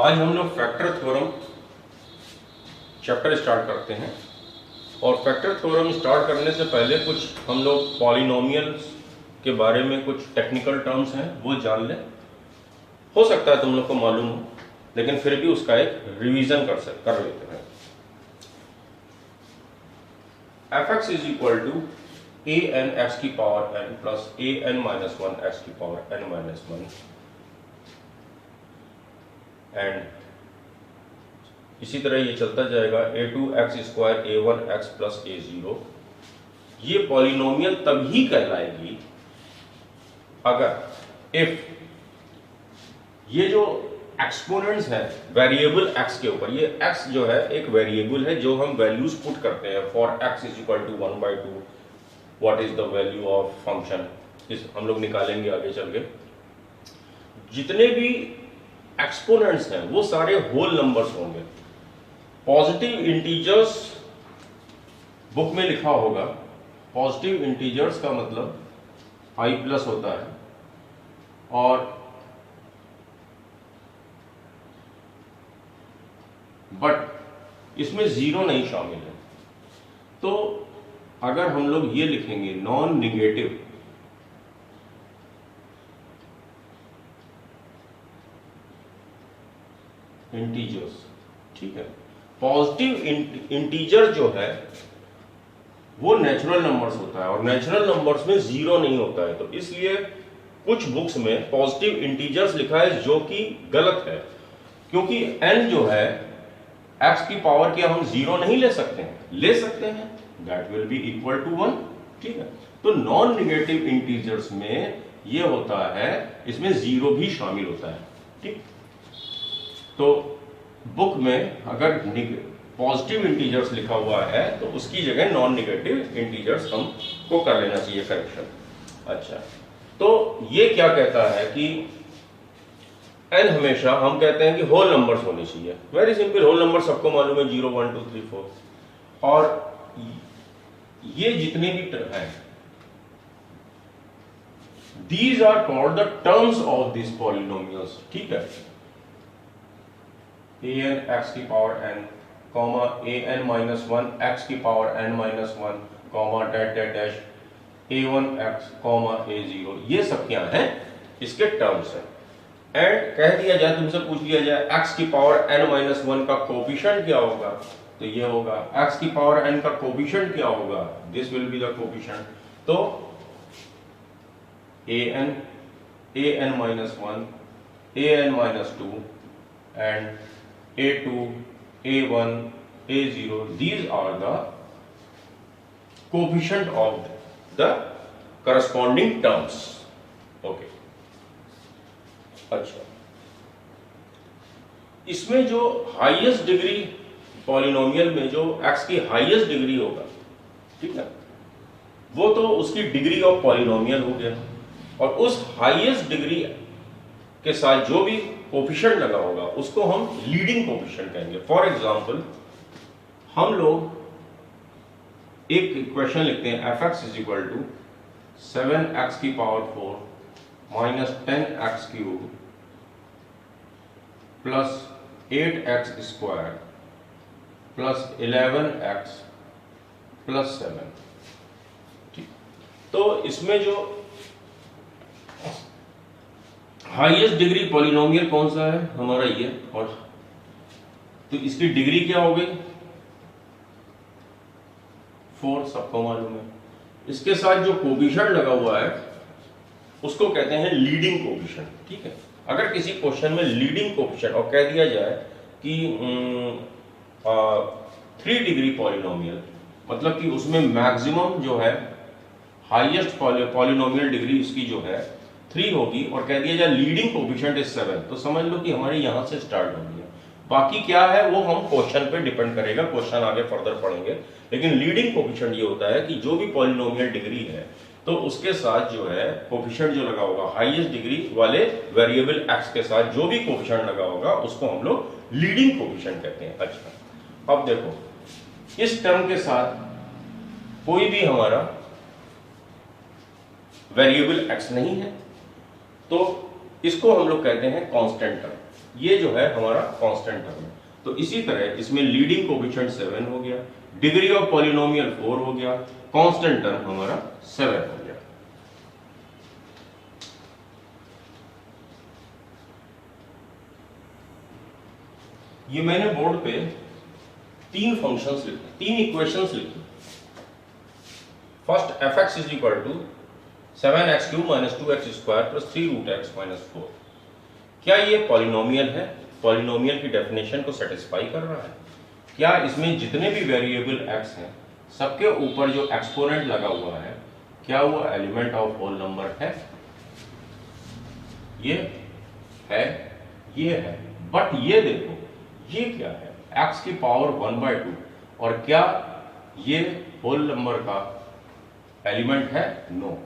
आज हम लोग फैक्टर थ्योरम चैप्टर स्टार्ट करते हैं। और फैक्टर थ्योरम स्टार्ट करने से पहले कुछ हम लोग पॉलिनोमियल्स के बारे में कुछ टेक्निकल टर्म्स हैं वो जान लें। हो सकता है तुम लोग को मालूम हो, लेकिन फिर भी उसका एक रिवीजन कर लेते हैं। fx is equal to a n x की power n plus a n minus 1 x की पावर n माइनस 1 एंड इसी तरह ये चलता जाएगा a2x square a1x plus a0। ये पॉलिनोमियल तभी कहलाएगी अगर इफ ये जो एक्सपोनेंट्स हैं वेरिएबल x के ऊपर, ये x जो है एक वेरिएबल है जो हम वैल्यूज पुट करते हैं। For x is equal to 1/2 what is the value of function, इस हम लोग निकालेंगे आगे चल के। जितने भी एक्सपोनेंट्स हैं वो सारे होल नंबर्स होंगे। पॉजिटिव इंटीजर्स बुक में लिखा होगा, पॉजिटिव इंटीजर्स का मतलब i प्लस होता है और बट इसमें जीरो नहीं शामिल है। तो अगर हम लोग ये लिखेंगे नॉन निगेटिव इंटीजर्स, ठीक है। पॉजिटिव इंटीजर जो है वो नेचुरल नंबर्स होता है और नेचुरल नंबर्स में जीरो नहीं होता है। तो इसलिए कुछ बुक्स में पॉजिटिव इंटीजर्स लिखा है जो कि गलत है, क्योंकि n जो है x की पावर क्या हम जीरो नहीं ले सकते हैं, ले सकते हैं, that will be equal to 1, ठीक है। तो नॉन निगेटिव इंटीजर्स में ये होता है, इसमें जीरो भी शामिल होता है, ठीक। तो बुक में अगर पॉजिटिव इंटीजर्स लिखा हुआ है तो उसकी जगह नॉन निगेटिव इंटीजर्स हमको कर लेना चाहिए करेक्शन। अच्छा, तो ये क्या कहता है कि n हमेशा हम कहते हैं कि होल नंबर्स होने चाहिए। वेरी सिंपल, होल नंबर सबको मालूम है 0 1 2 3 4। और ये जितने भी टर्म हैं, these are called the terms of this polynomials, ठीक है। an x की power n comma an minus 1 x की power n minus 1 comma that that dash a1 x कॉमा a0, ये सब क्या हैं, इसके टर्म्स हैं। एंड कह दिया जाए, तुमसे पूछ लिया जाए x की पावर n माइनस 1 का कोफिशिएंट क्या होगा, तो ये होगा x की पावर n का कोफिशिएंट क्या होगा, this will be the coefficient. तो an minus 1 an minus 2 and a2 a1 a0, these are the coefficient of the corresponding terms, okay। अच्छा, इसमें जो हाईएस्ट डिग्री पॉलिनोमियल में जो x की हाईएस्ट डिग्री होगा, ठीक है, वो तो उसकी डिग्री ऑफ पॉलिनोमियल हो गया। और उस हाईएस्ट डिग्री के साथ जो भी कोफिशिएंट लगा होगा उसको हम लीडिंग कोफिशिएंट कहेंगे। फॉर एग्जांपल हम लोग एक इक्वेशन लिखते हैं fx is equal to 7x की power 4 minus 10x cube plus 8x square plus 11x plus 7, ठीक। तो इसमें जो हाईएस्ट डिग्री पॉलिनोमियल कौन सा है हमारा, ये। और तो इसकी डिग्री क्या हो गई 4, सबको मालूम है। इसके साथ जो कोफिशिएंट लगा हुआ है उसको कहते हैं लीडिंग कोफिशिएंट, ठीक है। अगर किसी क्वेश्चन में लीडिंग कोफिशिएंट और कह दिया जाए कि 3 डिग्री पॉलिनोमियल, मतलब कि उसमें मैक्सिमम जो है हाईएस्ट पॉलिनोमियल डिग्री इसकी जो है 3 होगी, और कह दिया जाए लीडिंग कोफिशिएंट इज 7, तो समझ लो कि हमारे यहां से स्टार्ट हो गया। बाकी क्या है वो हम क्वेश्चन पे डिपेंड करेगा, क्वेश्चन आगे फर्दर पढ़ेंगे। लेकिन लीडिंग कोफिशिएंट ये होता है कि जो भी पॉलिनोमियल डिग्री है तो उसके साथ जो है कोफिशिएंट जो लगा होगा हाईएस्ट डिग्री वाले वेरिएबल x के साथ जो भी कोफिशिएंट लगा होगा उसको हम लोग लीडिंग कोफिशिएंट कहते हैं। अच्छा, अब देखो इस टर्म के साथ कोई भी हमारा वेरिएबल x नहीं है तो इसको हम लोग कहते हैं कांस्टेंट टर्म। ये जो है हमारा कांस्टेंट टर्म है। तो इसी तरह इसमें लीडिंग कोएफिशिएंट 7 हो गया, डिग्री ऑफ पॉलिनोमियल 4 हो गया, कांस्टेंट टर्म हमारा 7 हो गया। ये मैंने बोर्ड पे 3 फंक्शंस लिखे, 3 इक्वेशंस लिखी। First fx is equal to 7x³ minus 2x² plus 3√x minus 4। क्या ये पॉलिनोमियल है? पॉलिनोमियल की डेफिनेशन को सेटिस्फाई कर रहा है? क्या इसमें जितने भी वेरिएबल x हैं सबके ऊपर जो एक्सपोनेंट लगा हुआ है क्या वो एलिमेंट ऑफ होल नंबर है? ये है, ये है, बट ये देखो ये क्या है, x की पावर 1/2, और क्या ये होल नंबर का एलिमेंट है? No,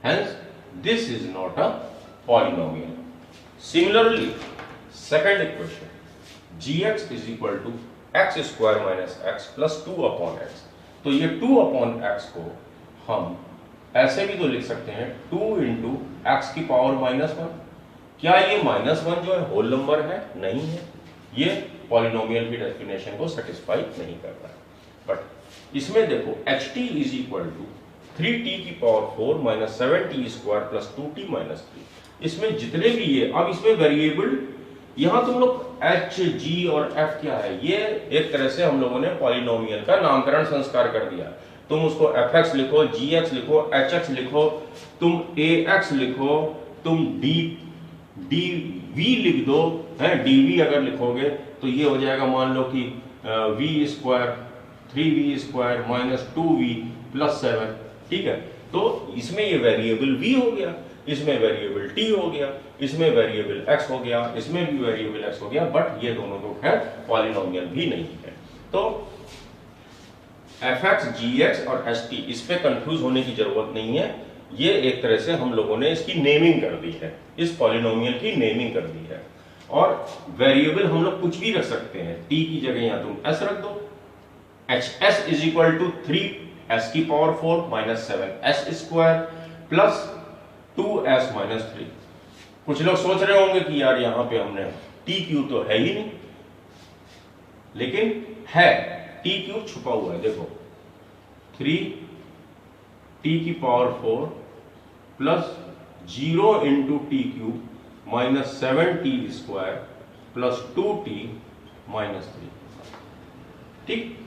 hence this is not a polynomial. Similarly second equation gx is equal to x² minus x plus 2/x। तो ये 2/x को हम ऐसे भी तो लिख सकते हैं 2 इंटू एक्स की पावर -1। क्या ये -1 जो है होल नंबर है? नहीं है, ये पॉलिनोमियल की डेफिनेशन को सेटिस्फाई नहीं कर रहा है। बट इसमें देखो ht is equal to 3t की power 4 minus 7t² plus 2t minus 3। इसमें जितने भी ये, अब इसमें वेरिएबल यहां तुम लोग h, g और f क्या है, ये एक तरह से हम लोगों ने पॉलिनोमियल का नामकरण संस्कार कर दिया। तुम उसको fx लिखो, gx लिखो, hx लिखो, तुम ax लिखो, तुम dv लिख दो, है dv अगर लिखोगे तो ये हो जाएगा, मान लो कि v² 3v² minus 2v plus 7। ठीक है, तो इसमें ये वेरिएबल v हो गया, इसमें वेरिएबल t हो गया, इसमें वेरिएबल x हो गया, इसमें भी वेरिएबल x हो गया, बट ये दोनों तो खैर पॉलिनोमियल भी नहीं है। तो fx, gx और ht, इस पे कंफ्यूज होने की जरूरत नहीं है। ये एक तरह से हम लोगों ने इसकी नेमिंग कर दी है, इस पॉलिनोमियल की नेमिंग कर दी है। और वेरिएबल हम लोग कुछ भी रख सकते हैं, t की जगह या तुम s रख दो। hs is equal to 3s की power 4 minus 7s² plus 2s minus 3। कुछ लोग सोच रहे होंगे कि यार यहाँ पे हमने t³ तो है ही नहीं, लेकिन है, t³ छुपा हुआ है। देखो 3t की power 4 plus 0 into t³ minus 7t² plus 2t minus 3। ठीक,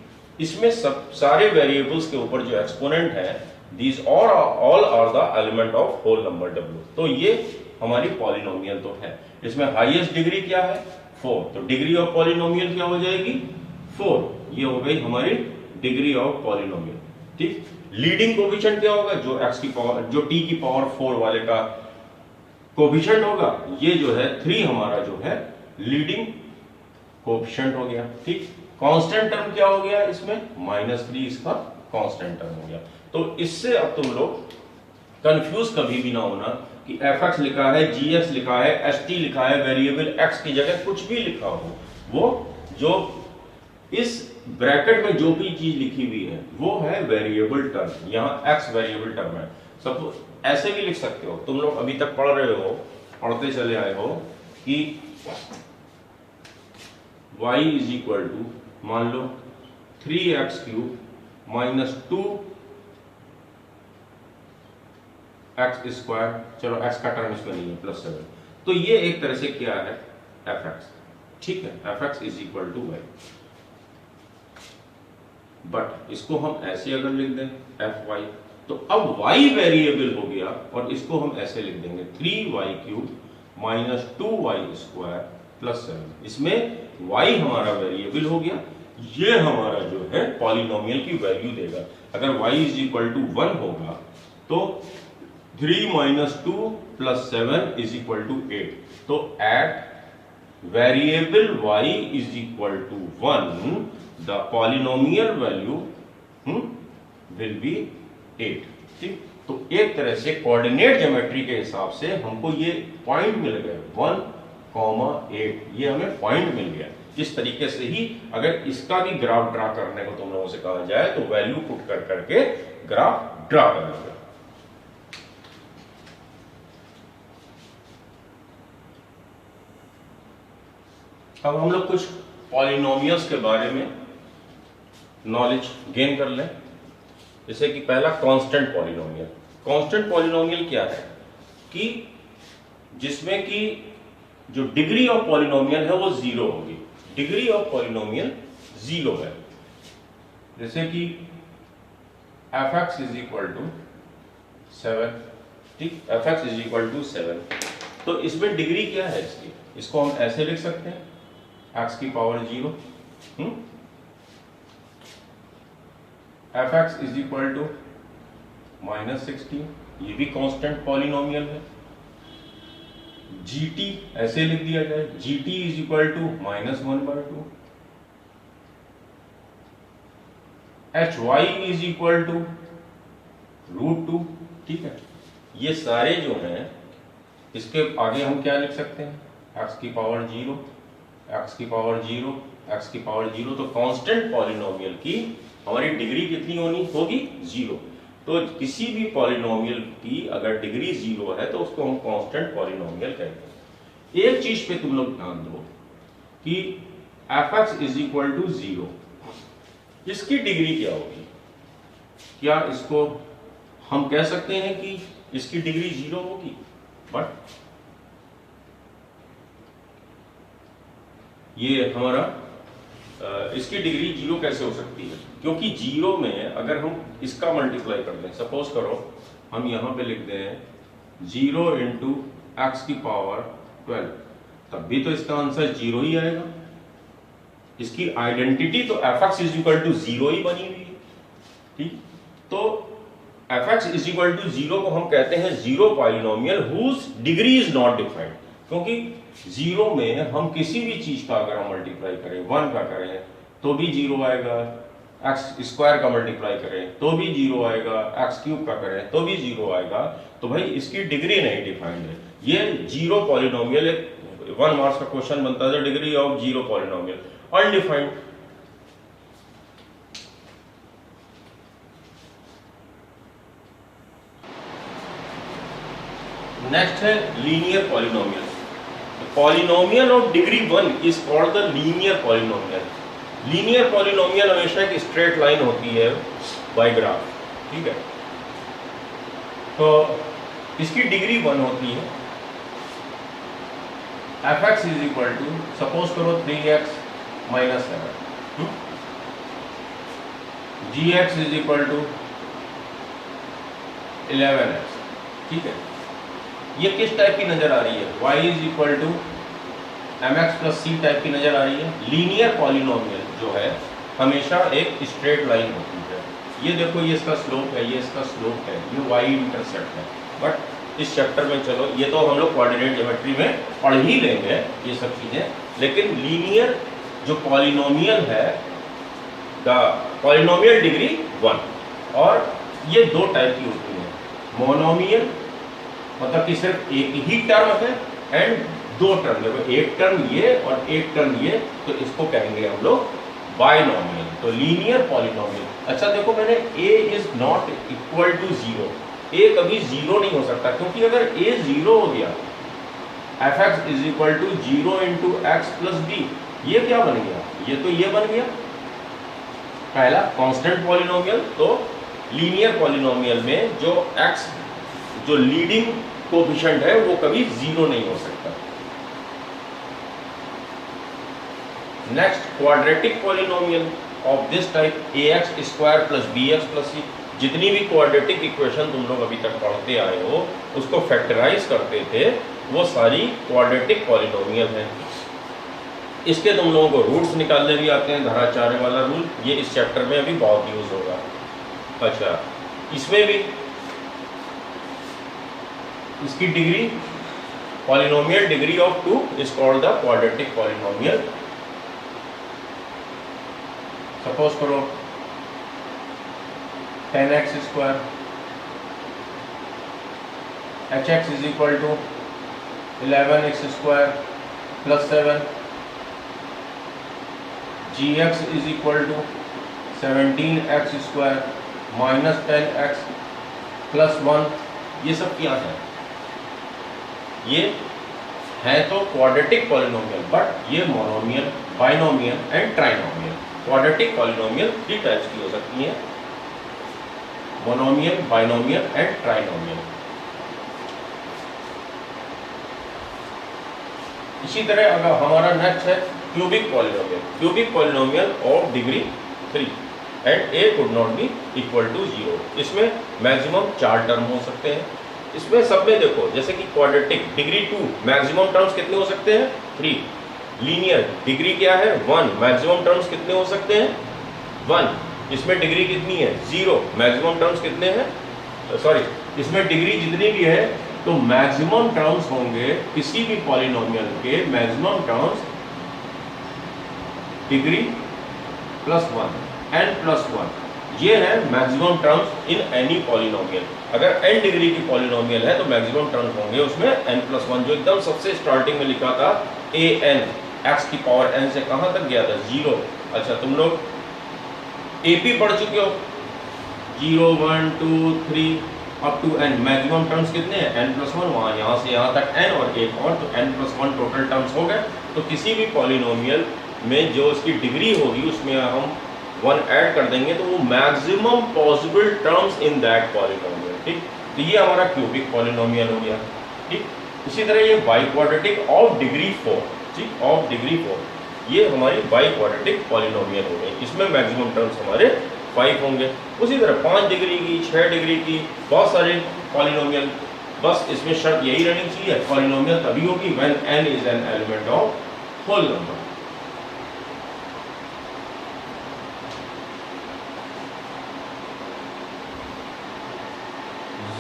इसमें सब सारे वेरिएबल्स के ऊपर जो एक्सपोनेंट है, these all are the element of whole number w। तो ये हमारी पॉलिनोमियल तो है। इसमें हाईएस्ट डिग्री क्या है? 4। तो डिग्री ऑफ पॉलिनोमियल क्या हो जाएगी? 4। ये हो गई हमारी डिग्री ऑफ पॉलिनोमियल। ठीक, लीडिंग कोएफिशिएंट क्या होगा? जो x की पावर, जो t की पावर 4 वाले का कोएफिशिएंट होगा, ये जो है 3 हमारा जो है लीडिंग कोएफिशिएंट हो गया। ठीक, कांस्टेंट टर्म क्या हो गया इसमें? -3 इसका कांस्टेंट टर्म हो गया। तो इससे अब तुम लोग कंफ्यूज कभी भी ना होना कि fx लिखा है, gx लिखा है, ht लिखा है, वेरिएबल x की जगह कुछ भी लिखा हो, वो जो इस ब्रैकेट में जो भी चीज लिखी हुई है वो है वेरिएबल टर्म। यहाँ x वेरिएबल टर्म है। सब ऐसे भी लिख सकते हो, तुम लोग अभी तक पढ़ रहे हो, पढ़ते चले आए हो कि y इज इक्वल टू, मान लो 3x³ माइनस 2x², चलो x का टर्म इसमें नहीं है, प्लस 7। तो ये एक तरह से क्या है? fx। ठीक है, fx is equal to y। But इसको हम ऐसे अगर लिख दें fy, तो अब y वेरिएबल हो गया और इसको हम ऐसे लिख देंगे 3y³ माइनस 2y² प्लस 7। इसमें y हमारा वेरिएबल हो गया, ये हमारा जो है पॉलिनोमियल की वैल्यू देगा। अगर y इज इक्वल टू 1 होगा तो 3 minus 2 plus 7 is equal to 8। तो at variable y is equal to 1 the polynomial value will be 8। ठीक, तो एक तरह से कोऑर्डिनेट ज्योमेट्री के हिसाब से हमको ये पॉइंट मिल गए 1,8, ये हमें पॉइंट मिल गया। इस तरीके से ही अगर इसका भी ग्राफ ड्रा करने को तुम लोगों से कहा जाए तो वैल्यू पुट कर करके ग्राफ ड्रा कर लेंगे। अब हम लोग कुछ पॉलिनोमियल्स के बारे में नॉलेज गेन कर लें। जैसे कि पहला कांस्टेंट पॉलिनोमियल। कांस्टेंट पॉलिनोमियल क्या है कि जिसमें कि जो डिग्री ऑफ पॉलिनोमियल है वो जीरो होगी। डिग्री ऑफ पॉलिनोमियल जीरो है। जैसे कि fx इज इक्वल टू 7, ठीक, fx इज इक्वल टू 7। तो इसमें डिग्री क्या है इसकी? इसको हम ऐसे लिख सकते हैं x की power 0, fx is equal to -16, ये भी कांस्टेंट पॉलिनोमियल है। gt ऐसे लिख दिया जाए, gt is equal to -1/2, hy is equal to √2, ठीक है। ये सारे जो हैं इसके आगे हम क्या लिख सकते हैं? x की पावर 0, x की पावर 0, x की पावर 0। तो कांस्टेंट पॉलिनोमियल की हमारी डिग्री कितनी होगी? 0। तो किसी भी पॉलिनोमियल की अगर डिग्री 0 है तो उसको हम कांस्टेंट पॉलिनोमियल कहते हैं। एक चीज पे तुम लोग ध्यान दो कि fx इज इक्वल टू 0, इसकी डिग्री क्या होगी? क्या इसको हम कह सकते हैं कि इसकी डिग्री 0 होगी? बट ये हमारा इसकी डिग्री 0 कैसे हो सकती है? क्योंकि 0 में अगर हम इसका मल्टीप्लाई कर दें, सपोज करो हम यहां पे लिख दें 0 इंटू एक्स की पावर 12, तब भी तो इसका आंसर 0 ही आएगा। इसकी आइडेंटिटी तो fx इज इक्वल टू 0 ही बनी हुई है, ठीक। तो fx इज इक्वल टू 0 को हम कहते हैं zero polynomial whose degree is not defined. क्योंकि 0 में हम किसी भी चीज का अगर हम मल्टीप्लाई करें, 1 का करें तो भी 0 आएगा, x² का मल्टीप्लाई करें तो भी 0 आएगा, x³ का करें तो भी 0 आएगा। तो भाई इसकी डिग्री नहीं डिफाइंड है। ये जीरो पॉलिनोमियल, 1 मार्क्स का क्वेश्चन बनता है degree of zero polynomial, undefined. Next है linear polynomial. Polynomial of degree 1 is called the linear polynomial. Linear polynomial हमेशा एक स्ट्रेट लाइन होती है बाय ग्राफ, ठीक है। तो इसकी डिग्री 1 होती है। fx is equal to, suppose करो 3x minus 7, gx is equal to 11x, ठीक है। ये किस टाइप की नजर आ रही है? y is equal to mx plus c type की नजर आ रही है। लीनियर पॉलिनोमियल जो है हमेशा एक स्ट्रेट लाइन होती है। ये देखो, ये इसका स्लोप है, ये इसका स्लोप है, ये y इंटरसेप्ट है। बट इस चैप्टर में चलो, ये तो हम लोग कोऑर्डिनेट ज्योमेट्री में पढ़ ही लेंगे ये सब चीजें, लेकिन लीनियर जो पॉलिनोमियल है, द पॉलिनोमियल डिग्री 1, और ये दो टाइप की होती है। मोनोमियल मतलब कि सिर्फ एक ही टर्म है, एंड दो टर्म, देखो एक टर्म ये और एक टर्म ये, तो इसको कहेंगे हम लोग बायनोमियल। तो लीनियर पॉलिनोमियल। अच्छा देखो, मैंने a is not equal to 0, a कभी 0 नहीं हो सकता, क्योंकि अगर a 0 हो गया, fx is equal to 0 into x plus b, ये क्या बन गया? ये बन गया पहला कांस्टेंट पॉलिनोमियल। तो लीनियर पॉलिनोमियल में जो x जो लीडिंग कोएफिशिएंट है वो कभी 0 नहीं हो सकता। Next, quadratic polynomial of this type ax² plus bx plus c। जितनी भी क्वाड्रेटिक इक्वेशन तुम लोग अभी तक पढ़ते आए हो, उसको फैक्टराइज करते थे, वो सारी क्वाड्रेटिक पॉलिनोमियल हैं। इसके तुम लोगों को रूट्स निकालने भी आते हैं, धराचार्य वाला रूल, ये इस चैप्टर में अभी बहुत यूज होगा। अच्छा, इसमें भी इसकी degree, polynomial degree of 2 is called the quadratic polynomial. Suppose करो 10x², hx is equal to 11x² plus 7, gx is equal to 17x² minus 10x plus 1। ये सब क्या है? ये है तो क्वाड्रेटिक पॉलिनोमियल, बट ये monomial, binomial and trinomial. Quadratic polynomial 3 types की हो सकती हैं, मोनोमियल, बाइनोमियल एंड ट्राइनोमियल। इसी तरह अगर हमारा नेक्स्ट है cubic polynomial. Cubic polynomial of degree 3 and a could not be equal to 0। इसमें मैक्सिमम 4 टर्म हो सकते हैं। इसमें सब में देखो, जैसे कि क्वाड्रेटिक डिग्री 2, मैक्सिमम टर्म्स कितने हो सकते हैं? 3। लीनियर डिग्री क्या है? 1, मैक्सिमम टर्म्स कितने हो सकते हैं? 1। इसमें डिग्री कितनी है? 0, मैक्सिमम टर्म्स कितने हैं? सॉरी, इसमें डिग्री जितनी भी है तो मैक्सिमम टर्म्स होंगे किसी भी पॉलिनोमियल के, मैक्सिमम टर्म्स डिग्री +1, n+1, ये है maximum terms in any polynomial. अगर n डिग्री की पॉलिनोमियल है तो मैक्सिमम टर्म्स होंगे उसमें n+1, जो एकदम सबसे स्टार्टिंग में लिखा था an, x की पावर n से कहां तक गया था? 0। अच्छा, तुम लोग AP पढ़ चुके हो, 0, 1, 2, 3 up to n। Maximum terms कितने हैं? n+1, वहाँ यहाँ से यहाँ तक n और एक और, तो n+1 टोटल टर्म्स हो गए। तो किसी भी पॉलिनोमियल में जो उसकी डिग्री होगी उसमें हम 1 ऐड कर देंगे तो वो maximum possible terms in that polynomial. ठीक, तो ये हमारा क्यूबिक पॉलिनोमियल हो गया। ठीक, इसी तरह ये बाई क्वाड्रेटिक ऑफ डिग्री 4, ठीक, ऑफ डिग्री 4, ये हमारी बाई क्वाड्रेटिक पॉलिनोमियल हो गई। इसमें मैक्सिमम टर्म्स हमारे 5 होंगे। उसी तरह 5 डिग्री की, 6 डिग्री की, बहुत सारे पॉलिनोमियल। बस इसमें शर्त यही रहनी चाहिए, पॉलिनोमियल तभी होगी when n is an element of whole number.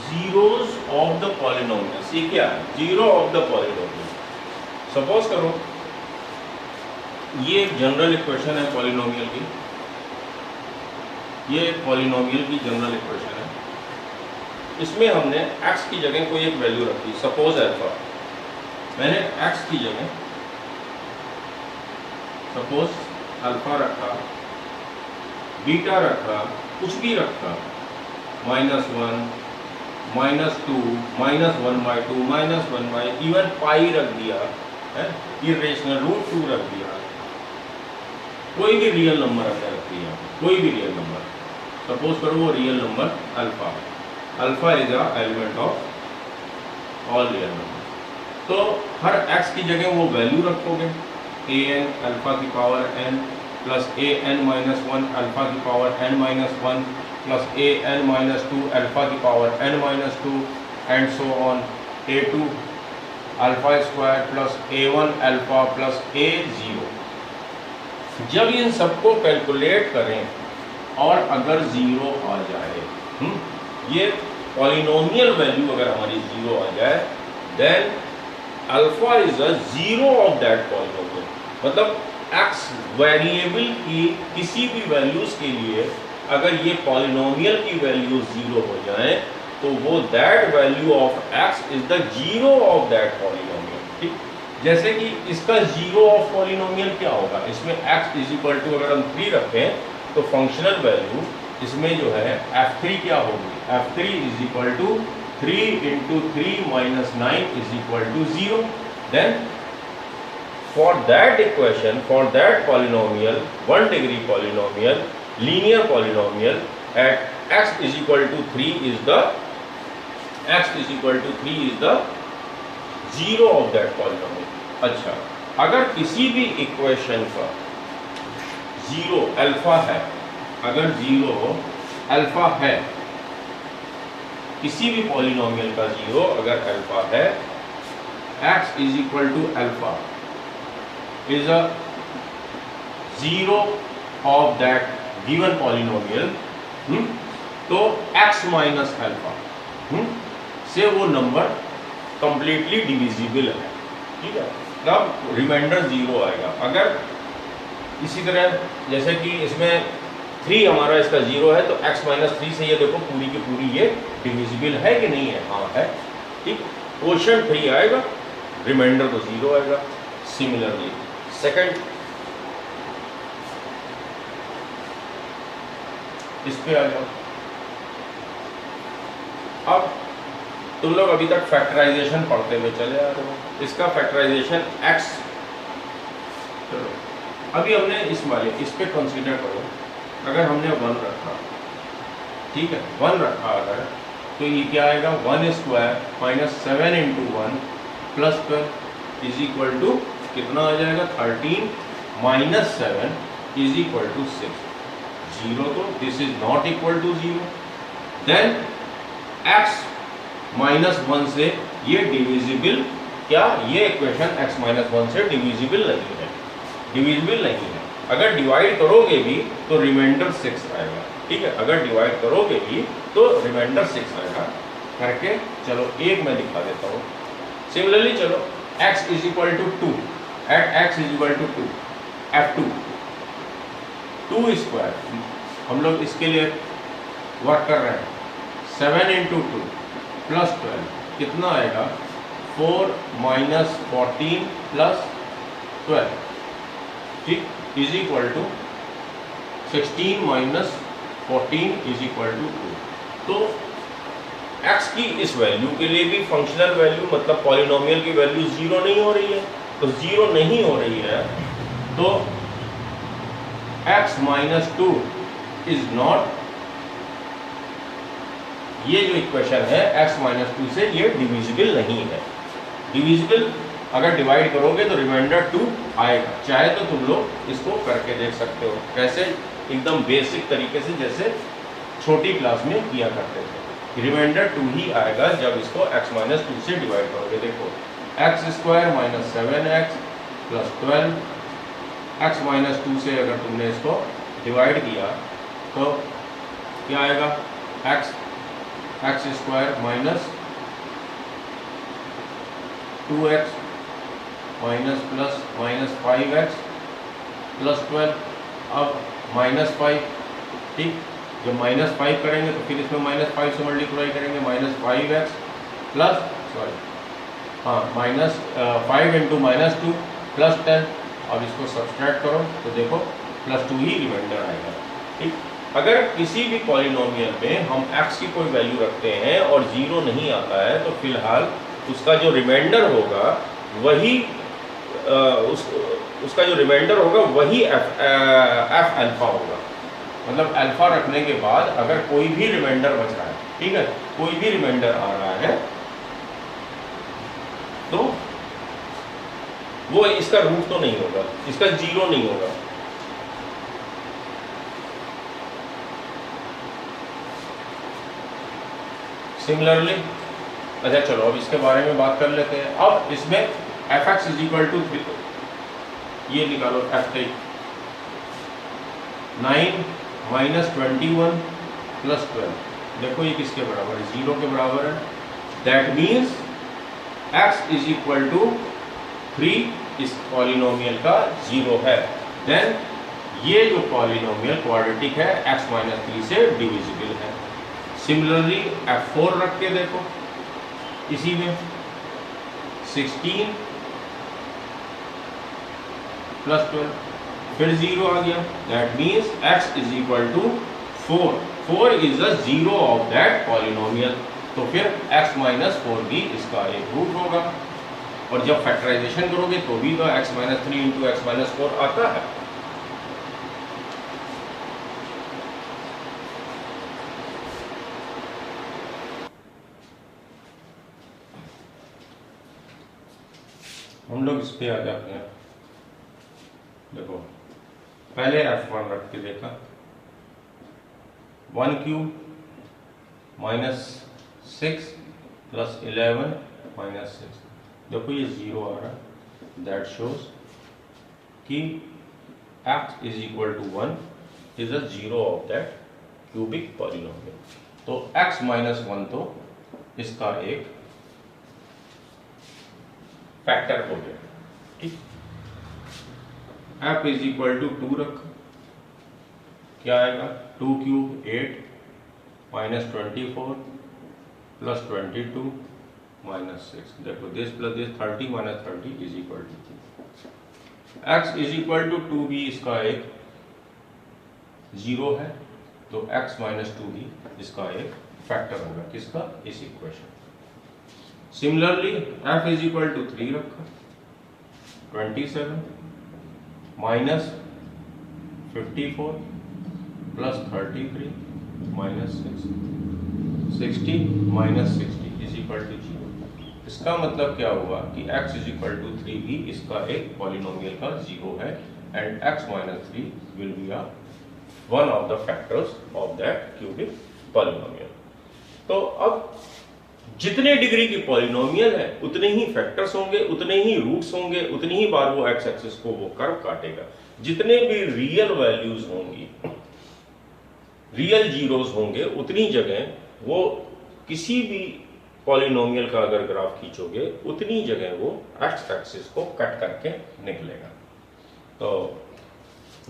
Zeros of the polynomials, ये क्या है? Zero of the polynomial. Suppose करो ये एक जनरल इक्वेशन है पॉलिनोमियल की, ये एक पॉलिनोमियल की जनरल इक्वेशन है। इसमें हमने x की जगह कोई एक वैल्यू रखी, सपोज अल्फा। मैंने x की जगह सपोज अल्फा रखा, बीटा रखा, कुछ भी रखा, -1, -2, -1/2, -1/, इवन पाई रख दिया है, इरेशनल √2 रख दिया, कोई भी रियल नंबर अगर रख दिया, कोई भी रियल नंबर, सपोज करो वो real number alpha. Alpha is a element of all real number. तो हर x की जगह वो वैल्यू रखोगे, an अल्फा की power n plus an-1 alpha की power n-1 plus an-2 alpha की power n-2 and so on a2 alpha square plus a1 alpha plus a0। जब इन सबको कैलकुलेट करें और अगर 0 आ जाए, ये पॉलिनोमियल वैल्यू अगर हमारी 0 आ जाए, then alpha is a 0 of that polynomial. मतलब x वेरिएबल की किसी भी वैल्यूज के लिए अगर ये पॉलिनोमियल की वैल्यू 0 हो जाए तो वो that value of x is the 0 of that polynomial. ठीक, जैसे कि इसका 0 ऑफ पॉलिनोमियल क्या होगा? इसमें x इज इक्वल टू अगर हम 3 रखें तो फंक्शनल वैल्यू इसमें जो है f3 क्या होगी? f3 is equal to 3 × 3 - 9 is equal to 0। Then for that equation, for that polynomial, 1 degree polynomial, linear polynomial at x is equal to 3 is the 0 of that polynomial। अच्छा, अगर किसी भी equation का 0 अल्फा है, अगर 0 alpha है, किसी भी पॉलिनोमियल का 0 अगर अल्फा है, x is equal to alpha is a 0 of that given polynomial, तो x माइनस अल्फा से वो नंबर कंप्लीटली डिविजिबल है। ठीक है, तब रिमाइंडर 0 आएगा। अगर इसी तरह जैसे कि इसमें 3 हमारा इसका 0 है तो x - 3 से ये देखो पूरी की पूरी ये डिविजिबल है कि नहीं है? हाँ है। ठीक, क्वोशंट 3 आएगा, रिमाइंडर तो 0 आएगा। सिमिलरली सेकंड, इस पे आ जाओ। अब तुम लोग अभी तक फैक्टराइजेशन पढ़ते हुए चले आ रहे हो। इसका फैक्टराइजेशन x, चलो अभी हमने इस पे कंसीडर करो, अगर हमने 1 रखा, ठीक है, 1 रखा अगर, तो ये क्या आएगा, 1 square minus 7 into 1 plus 12 is equal to कितना आ जाएगा, 13 माइनस 7 इज इक्वल टू 6। 0 तो this is not equal to 0। Then x minus 1 से ये डिविजिबल, क्या ये इक्वेशन x माइनस 1 से डिविजिबल नहीं है, डिविजिबल नहीं है। अगर डिवाइड करोगे भी तो रिमाइंडर 6 आएगा, ठीक है, अगर डिवाइड करोगे भी तो रिमाइंडर 6 आएगा। करके चलो एक मैं दिखा देता हूँ। सिमिलरली चलो x is equal to 2, at x is equal to 2, f2 2 square, हम लोग इसके लिए वर्क कर रहे हैं, 7 इंटू 2 प्लस 12 कितना आएगा, 4 माइनस 14 प्लस 12, ठीक, is equal to 16 minus 14 is equal to 2। तो x की इस वैल्यू के लिए भी फंक्शनल वैल्यू मतलब पॉलिनोमियल की वैल्यू 0 नहीं हो रही है, तो 0 नहीं हो रही है तो x माइनस 2 इज नॉट, ये जो इक्वेशन है x माइनस 2 से ये डिविजिबल नहीं है। डिविजिबल अगर डिवाइड करोगे तो रिमाइंडर 2 आएगा। चाहे तो तुम लोग इसको करके देख सकते हो, कैसे, एकदम बेसिक तरीके से जैसे छोटी क्लास में किया करते थे। रिमाइंडर 2 ही आएगा जब इसको x माइनस 2 से डिवाइड करोगे। देखो x square minus 7x plus 12, x minus 2 से अगर तुमने इसको डिवाइड किया तो क्या आएगा, x square minus 2x minus plus minus 5x plus 12, अब माइनस 5, ठीक, जब माइनस 5 करेंगे तो फिर इसमें माइनस 5 से मल्टीप्लाई करेंगे, माइनस 5x प्लस, सॉरी हाँ, माइनस 5 इंटू माइनस 2 प्लस 10। अब इसको सब्सट्रैक्ट करो तो देखो प्लस 2 ही रिमाइंडर आएगा, ठीक। अगर किसी भी पॉलिनोमियल में हम x की कोई वैल्यू रखते हैं और 0 नहीं आता है तो फिलहाल उसका जो रिमाइंडर होगा वही उसका जो रिमाइंडर होगा वही f अल्फा होगा। मतलब अल्फा रखने के बाद अगर कोई भी रिमाइंडर बच रहा है, ठीक है, कोई भी रिमाइंडर आ रहा है तो वो इसका रूट तो नहीं होगा, इसका 0 नहीं होगा। सिमिलरली, अच्छा चलो अब इसके बारे में बात कर लेते हैं। अब इसमें f(x) इज इक्वल टू, ये निकालो, f3 9 माइनस 21 प्लस 12, देखो ये किसके बराबर है, 0 के बराबर है। That means x is equal to 3 इस पॉलिनोमियल का 0 है। देन ये जो पॉलिनोमियल क्वाड्रेटिक है x माइनस 3 से डिविजिबल है। सिमिलरली f4 रख के देखो, इसी में 16 प्लस 12 फिर 0 आ गया। That means x is equal to 4 is the 0 of that polynomial. तो फिर x माइनस 4 भी इसका एक रूट होगा। और जब फैक्टराइजेशन करोगे तो भी तो x minus 3 into x minus 4 आता है। हम लोग इस पे आ जाते हैं। देखो पहले f1 रख के देखा, 1 क्यूब माइनस 6 प्लस 11 माइनस 6, देखो ये 0 आ रहा है। दैट शोज कि x is equal to 1 is a 0 of that cubic polynomial. तो x माइनस 1 तो इसका एक फैक्टर हो गया, ठीक। f इज इक्वल टू 2 रख, क्या आएगा, 2 क्यूब 8 माइनस 24 प्लस 22 माइनस 6, देखो this plus this 30 minus 30 is equal to x is equal to 2 भी इसका एक 0 है, तो x माइनस 2 भी इसका एक फैक्टर होगा, किसका, इस equation. Similarly f is equal to 3 रखा, 27 minus 54 plus 33 minus 60 minus 60 is equal to 0। इसका मतलब क्या हुआ कि x इज इक्वल टू 3 भी इसका एक पॉलिनोमियल का 0 है and x minus 3 will be one of the factors of that cubic polynomial. तो अब जितने डिग्री की पॉलिनोमियल है उतने ही फैक्टर्स होंगे, उतने ही रूट्स होंगे, उतनी ही बार वो एक्स एक्सिस को वो कर्व काटेगा। जितने भी रियल वैल्यूज होंगी, रियल जीरोस होंगे, उतनी जगह वो किसी भी पॉलिनोमियल का अगर ग्राफ खींचोगे उतनी जगह वो एक्स एक्सिस को कट करके निकलेगा। तो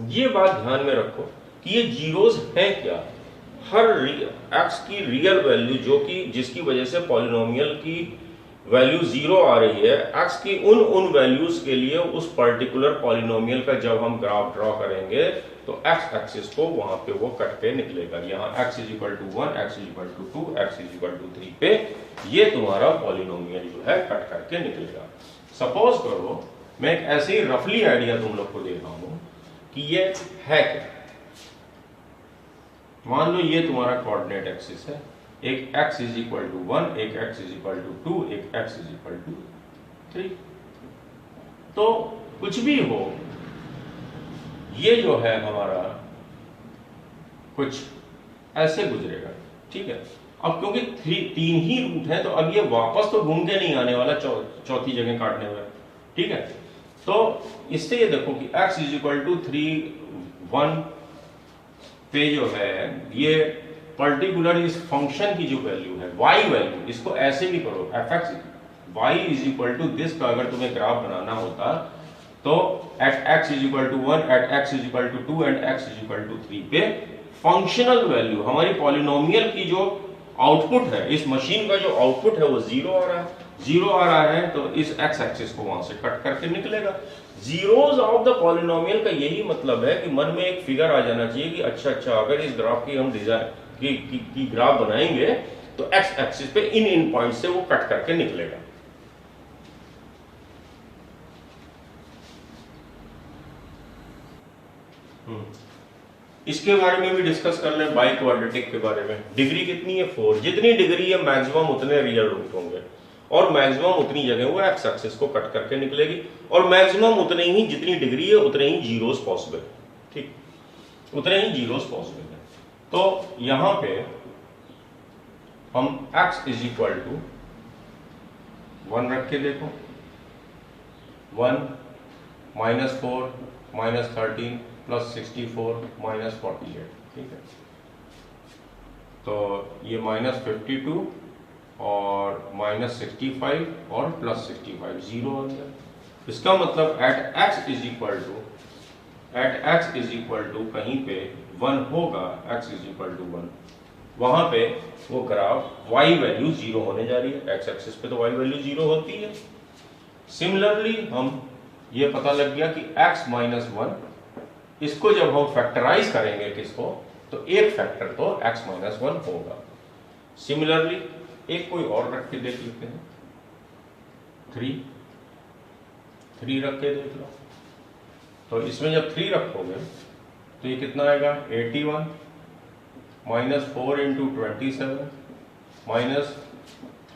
ये बात ध्यान में रखो कि ये जीरोस हैं क्या, हर एक्स की रियल वैल्यू जो कि जिसकी वजह से पॉलिनोमियल की वैल्यू 0 आ रही है, एक्स की उन वैल्यूज के लिए उस पर्टिकुलर पॉलिनोमियल का जब हम ग्राफ ड्रॉ करेंगे तो एक्स एक्सिस को वहां पे वो कट के निकलेगा। यहाँ x is equal to 1, x is equal to 2, x is equal to 3 पे ये तुम्हारा पॉलिनोमियल जो है कट करके निकलेगा। सपोज करो मैं एक ऐसे ही रफली आइडिया तुम लोग को दे रहा हूं कि ये है क्या। मान लो ये तुम्हारा कोऑर्डिनेट एक्सिस है, एक x इज इक्वल टू 1, एक x इज इक्वल टू 2, एक x इज इक्वल टू 3। तो कुछ भी हो, ये जो है हमारा कुछ ऐसे गुजरेगा, ठीक है। अब क्योंकि 3 ही रूट है तो अब ये वापस तो घूम के नहीं आने वाला चौथी जगह काटने में, ठीक है। तो इससे ये देखो कि x इज इक्वल टू 3, 1 पे जो है ये पर्टिकुलर इस फंक्शन की जो वैल्यू है y वैल्यू, इसको ऐसे भी करो fx y is equal to this का अगर तुम्हें ग्राफ बनाना होता तो at x is equal to 1, at x is equal to 2 and x is equal to 3 पे फंक्शनल वैल्यू हमारी पॉलिनोमियल की जो आउटपुट है, इस मशीन का जो आउटपुट है वो 0 आ रहा है। 0 आ रहा है तो इस x एक्सिस को वहां से कट करके निकलेगा। जीरोस ऑफ द पॉलिनोमियल का यही मतलब है कि मन में एक फिगर आ जाना चाहिए कि अच्छा अगर इस ग्राफ की हम डिजाइन की ग्राफ बनाएंगे तो x एक्सिस पे इन पॉइंट से वो कट करके निकलेगा। इसके बारे में भी डिस्कस कर लें, बाई क्वाड्रेटिक के बारे में। डिग्री कितनी है 4, जितनी डिग्री है मैक्सिमम उतने रियल रूट होंगे और मैक्सिमम उतनी जगह वो एक्स एक्सिस को कट करके निकलेगी और मैक्सिमम उतने ही जितनी डिग्री है उतने ही जीरोस पॉसिबल, ठीक, उतने ही जीरोस पॉसिबल है। तो यहां पे हम x इज इक्वल टू 1 रख के देखो, 1 माइनस 4 माइनस 13 प्लस 64 माइनस 48, ठीक है। तो ये माइनस 52 और माइनस 65 और प्लस 65 0 आ गया। इसका मतलब at x is equal to कहीं पे 1 होगा, x इज इक्वल टू 1, वहां पे वो ग्राफ y वैल्यू 0 होने जा रही है। x एक्सिस पे तो y वैल्यू 0 होती है। सिमिलरली हम ये पता लग गया कि x माइनस 1, इसको जब हम फैक्टराइज करेंगे किसको, तो एक फैक्टर तो x माइनस 1 होगा। सिमिलरली एक कोई और रख के देख लेते हैं, 3 रख के देख लो। तो इसमें जब 3 रखोगे तो ये कितना आएगा, 81 minus 4 into 27 minus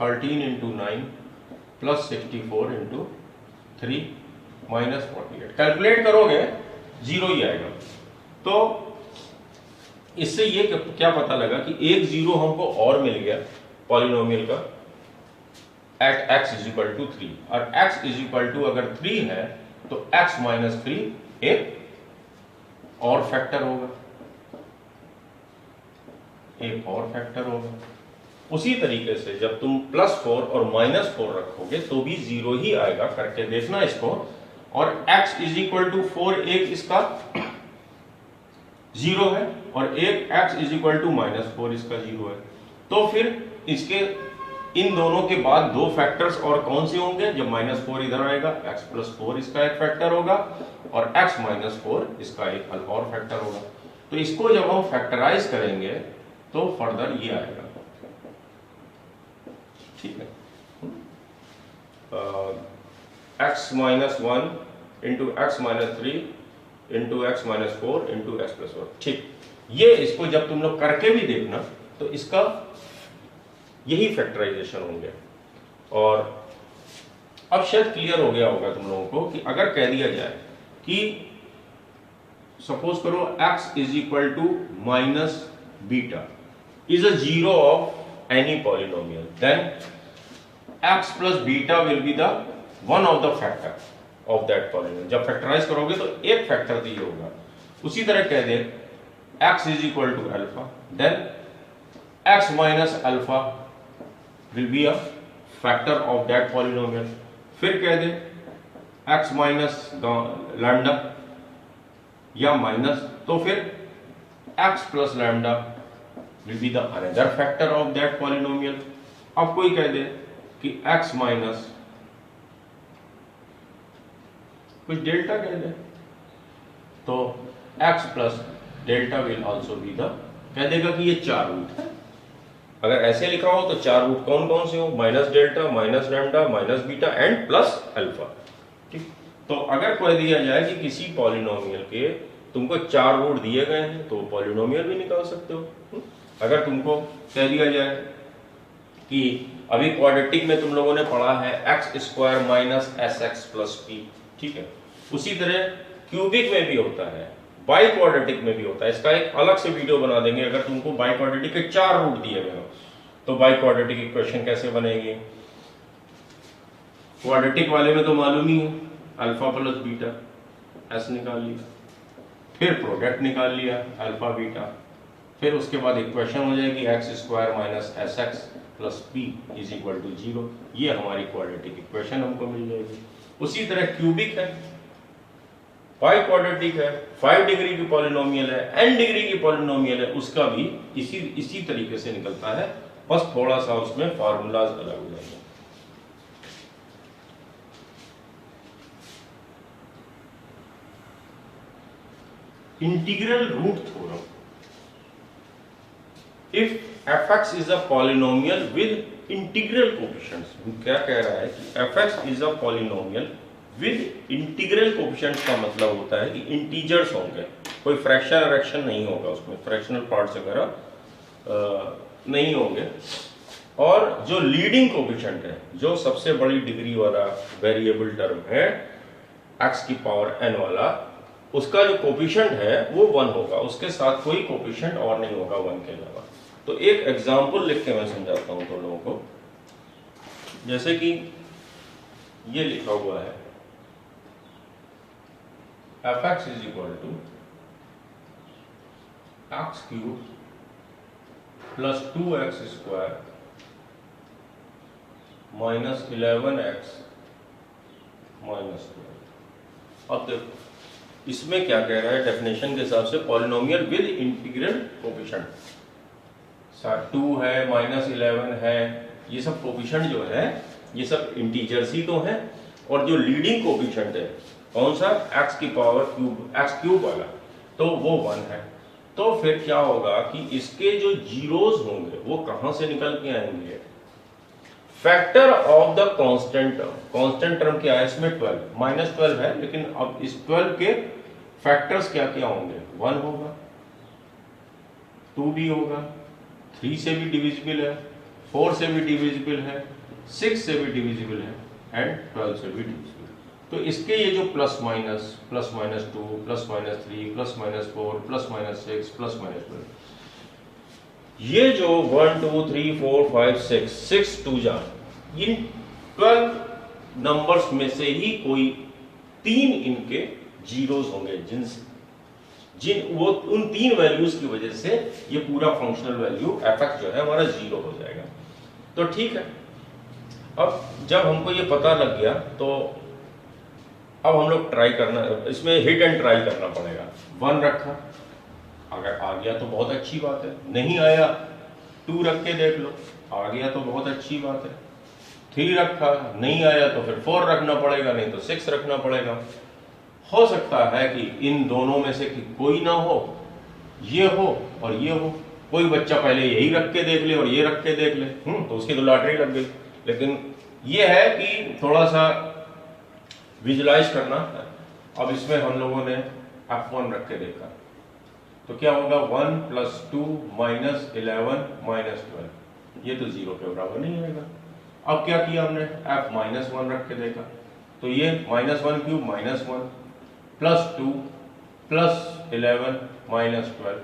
13 into 9 plus 64 into 3 minus 48। Calculate करोगे 0 ही आएगा। तो इससे ये क्या पता लगा कि एक 0 हमको और मिल गया पॉलिनोमियल का at x is equal to 3, और x इज इक्वल टू अगर 3 है तो x माइनस 3 एक और फैक्टर होगा, एक और फैक्टर होगा। उसी तरीके से जब तुम +4 और -4 रखोगे तो भी 0 ही आएगा, करके देखना इसको। और x इज इक्वल टू 4 एक इसका 0 है और एक x इज इक्वल टू -4 इसका 0 है। तो फिर इसके इन दोनों के बाद दो फैक्टर्स और कौन से होंगे, जब -4 इधर आएगा x + 4 इसका एक फैक्टर होगा और x - 4 इसका एक और फैक्टर होगा। तो इसको जब हम फैक्टराइज करेंगे तो फर्दर ये आएगा, ठीक है। X minus 1 into x minus 3 into x minus 4 into x plus 1। ठीक, ये इसको जब तुम लोग करके भी देखना तो इसका यही फैक्टराइजेशन होंगे। और अब शायद क्लियर हो गया होगा तुम लोगों को कि अगर कह दिया जाए कि सपोज करो x is equal to minus beta is a zero of any polynomial, then x plus beta will be the one of the factor of that polynomial. जब फैक्टराइज करोगे तो एक फैक्टर तो ये होगा। उसी तरह कह दे x is equal to alpha, then x minus alpha will be a factor of that polynomial. फिर कह दे x माइनस लैम्डा या माइनस, तो फिर x plus lambda will be the another factor of that polynomial. अब कोई कह दे कि x माइनस कुछ डेल्टा कह दे, तो x plus delta will also be the, कह देगा कि ये चार रूट है। अगर ऐसे लिखा हो तो चार रूट कौन कौन से हो, minus delta, minus lambda, minus beta and plus alpha. ठीक, तो अगर कह दिया जाए कि किसी पॉलिनोमियल के तुमको चार रूट दिए गए हैं तो पॉलिनोमियल भी निकाल सकते हो। अगर तुमको कह दिया जाए कि अभी क्वाड्रेटिक में तुम लोगों ने पढ़ा है x square minus s x plus P, ठीक है, उसी तरह क्यूबिक में भी होता है, बाई क्वाड्रेटिक में भी होता है। इसका एक अलग से वीडियो बना देंगे। अगर तुमको बाई क्वाड्रेटिक के चार रूट दिए गए हो तो बाई क्वाड्रेटिक इक्वेशन कैसे बनेगी। क्वाड्रेटिक वाले में तो मालूम ही है, अल्फा प्लस बीटा एस निकाल लिया, फिर प्रोडक्ट निकाल लिया अल्फा बीटा, फिर उसके बाद इक्वेशन हो जाएगी x square minus s x plus p is equal to 0। ये हमारी क्वाड्रेटिक इक्वेशन हमको मिल जाएगी। उसी तरह क्यूबिक है, पाई क्वाड्रेटिक है, 5 डिग्री की पॉलिनोमियल है, n डिग्री की पॉलिनोमियल है, उसका भी इसी तरीके से निकलता है, बस थोड़ा सा उसमें फार्मूलाज अलग हो जाएंगे। Integral root theorem, if fx is a polynomial with integral coefficients, क्या कह रहा है कि fx is a polynomial with integral coefficients का मतलब होता है कि इंटीजर्स होंगे, कोई फ्रैक्शन रिएक्शन नहीं होगा उसमें, फ्रैक्शनल पार्ट्स वगैरह नहीं होंगे, और जो लीडिंग कोएफिशिएंट है, जो सबसे बड़ी डिग्री वाला वेरिएबल टर्म है x की पावर n वाला, उसका जो कोएफिशिएंट है वो 1 होगा, उसके साथ कोई कोएफिशिएंट और नहीं होगा 1 के अलावा। तो एक एग्जांपल लिख के मैं समझाता हूं तुम लोगों को। जैसे कि ये लिखा हुआ है fx is equal to x cube plus 2x square minus 11x minus 12। अब देखो इसमें क्या कह रहा है, डेफिनेशन के हिसाब से पॉलिनोमियल विद इंटीग्रल कोएफिशिएंट, 2 है, माइनस 11 है, ये सब कोएफिशिएंट जो है ये सब इंटीजर्स ही तो है, और जो लीडिंग कोएफिशिएंट है कौन सा, x की पावर क्यूब, x क्यूब वाला, तो वो 1 है। तो फिर क्या होगा कि इसके जो जीरोस होंगे वो कहां से निकल के आएंगे, factor of the constant term. Constant term क्या है इसमें, 12, माइनस 12 है, लेकिन अब इस 12 के फैक्टर्स क्या क्या होंगे, 1 होगा, 2 भी होगा, 3 से भी डिविजिबल है, 4 से भी डिविजिबल है, 6 से भी डिविजिबल है, एंड 12 से भी डिविजिबल। तो इसके ये जो plus minus 2, plus minus 3, plus minus 4, plus minus 6, plus minus 12, ये जो 1 2 3 4 5 6 2 जान, इन 12 नंबर्स में से ही कोई 3 इनके जीरोस होंगे, वो उन 3 वैल्यूज की वजह से ये पूरा फंक्शनल वैल्यू fx जो है हमारा 0 हो जाएगा। तो ठीक है, अब जब हमको ये पता लग गया तो अब हम लोग ट्राई करना, इसमें हिट एंड ट्राई करना पड़ेगा। 1 रखा, अगर आ गया तो बहुत अच्छी बात है, नहीं आया 2 रख के देख लो, आ गया तो बहुत अच्छी बात है, 3 रखा, नहीं आया तो फिर 4 रखना पड़ेगा, नहीं तो 6 रखना पड़ेगा। हो सकता है कि इन दोनों में से कोई ना हो, ये हो और ये हो, कोई बच्चा पहले यही रख के देख ले और ये रख के देख ले, तो उसकी तो लॉटरी लग गई। लेकिन ये है कि थोड़ा सा विजुलाइज करना। अब इसमें हम लोगों ने f1 रख के देखा तो क्या होगा 1 + 2 - 11 - 12, ये तो 0 के बराबर नहीं आएगा। अब क्या किया हमने f-1 रख के देखा तो ये -1³ -1 + 2 + 11 - 12,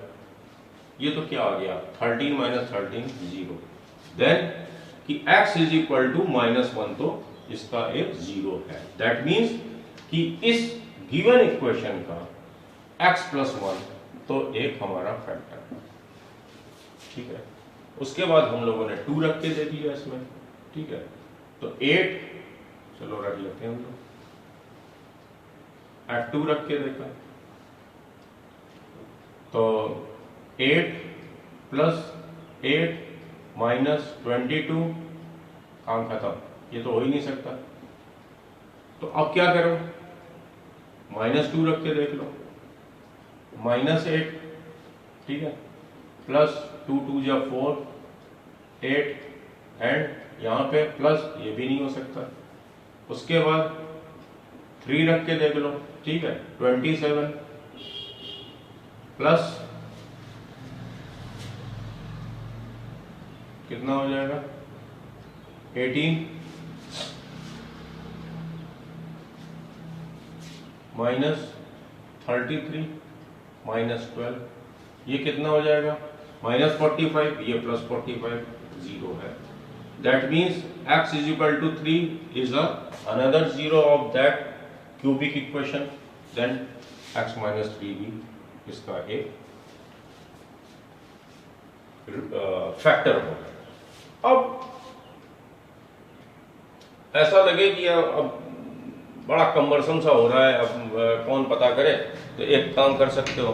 ये तो क्या आ गया 13 - 13 0। देन कि x = -1 तो इसका एक 0 है। दैट मीन्स कि इस गिवन इक्वेशन का x + 1 तो एक हमारा फैक्टर है। ठीक है, उसके बाद हम लोगों ने 2 रख के देख लिया इसमें। ठीक है, तो 8 चलो रख लेते हैं हम लोग, f2 रख के देखा तो 8 + 8 - 22, काम खत्म, ये तो हो ही नहीं सकता। तो अब क्या करो, -2 रख के देख लो, -8, ठीक है, +2 × 2 = 4, 8 एंड यहाँ पे प्लस, ये भी नहीं हो सकता। उसके बाद 3 रख के देख लो, ठीक है, 27 प्लस कितना हो जाएगा 18 -33 -12, ये कितना हो जाएगा -45, ये +45, 0 है। That means x = 3 is another 0 of that cubic equation. Then x - 3 भी इसका एक फैक्टर होगा। अब ऐसा लगे कि अब बड़ा कम्बरसम सा हो रहा है, अब कौन पता करे, तो एक काम कर सकते हो,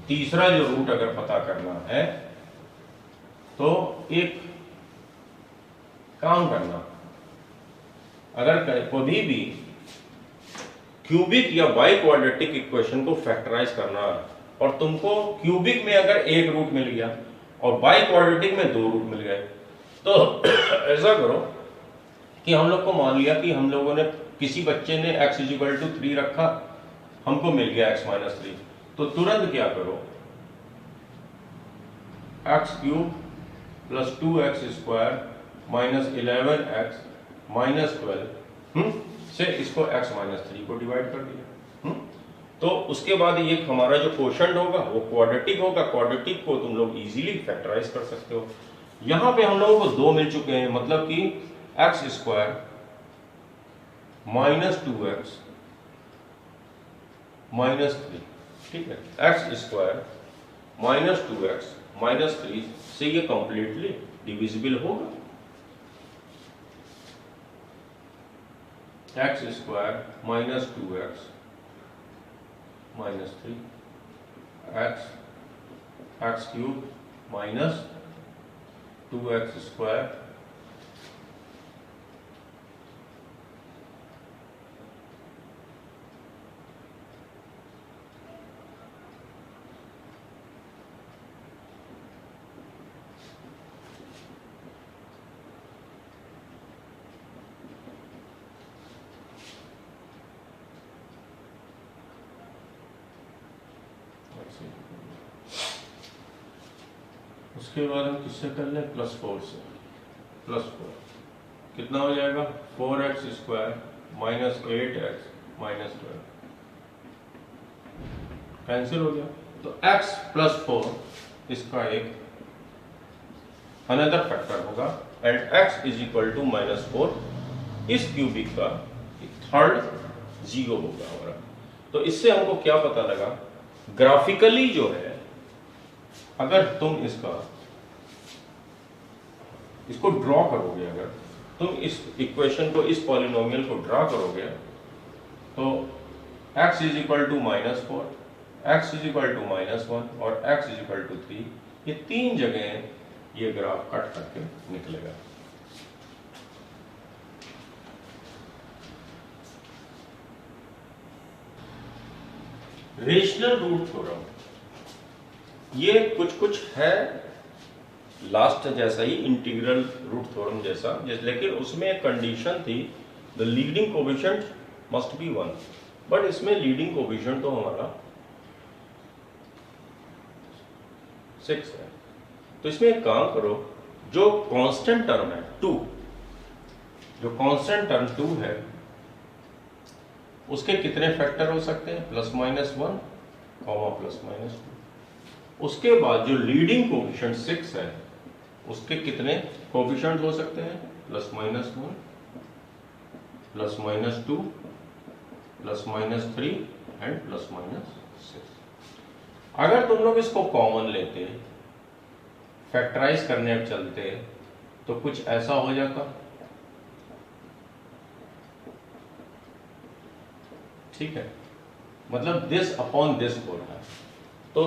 तीसरा जो रूट अगर पता करना है तो एक काम करना, अगर कभी भी क्यूबिक या बाई क्वाड्रेटिक इक्वेशन को फैक्टराइज करना है और तुमको क्यूबिक में अगर एक रूट मिल गया और बाई क्वाड्रेटिक में 2 रूट मिल गए, तो ऐसा करो कि हम लोग को मान लिया कि हम लोगों ने, किसी बच्चे ने x = 3 रखा, हमको मिल गया x - 3, तो तुरंत क्या करो, x³ + 2x² - 11x - 12 से इसको x - 3 को डिवाइड कर दिया। तो उसके बाद ये हमारा जो क्वोशंट होगा वो क्वाड्रेटिक होगा। क्वाड्रेटिक को तुम लोग इजीली फैक्टराइज कर सकते हो। यहां पे हम लोगों को 2 मिल चुके हैं, मतलब कि x² - 2x - 3, ठीक है, x² - 2x - 3 से ये कंप्लीटली डिविजिबल होगा। x² - 2x - 3 x³ - 2x², उसके बाद हम किससे कर लें, +4 से, +4 कितना हो जाएगा 4x² - 8x - 12, कैंसिल हो गया। तो x + 4 इसका एक अनदर फैक्टर होगा एंड x = -4 इस क्यूबिक का थर्ड 0 होगा हमारा। तो इससे हमको क्या पता लगा, ग्राफिकली जो है, अगर तुम इसको ड्रॉ करोगे, अगर तुम इस इक्वेशन को, इस पॉलिनोमियल को ड्रॉ करोगे, तो x = -4, x = -1 और x = 3, ये 3 जगह ये ग्राफ कट करके निकलेगा। रेशनल रूट थ्योरम, ये कुछ है लास्ट जैसा ही इंटीग्रल रूट थ्योरम जैसा, लेकिन उसमें एक कंडीशन थी, the leading coefficient must be 1, but इसमें लीडिंग कोएफिशिएंट तो हमारा 6 है। तो इसमें एक काम करो, जो कांस्टेंट टर्म है 2, जो कांस्टेंट टर्म 2 है उसके कितने फैक्टर हो सकते हैं, ±1, ±2। उसके बाद जो लीडिंग कोएफिशिएंट 6 है उसके कितने कोएफिशिएंट हो सकते हैं, +1, +2, +3 एंड +6। अगर तुम लोग इसको कॉमन लेते, फैक्टराइज करने अब चलते, तो कुछ ऐसा हो जाता, ठीक है, मतलब दिस अपॉन दिस हो रहा है। तो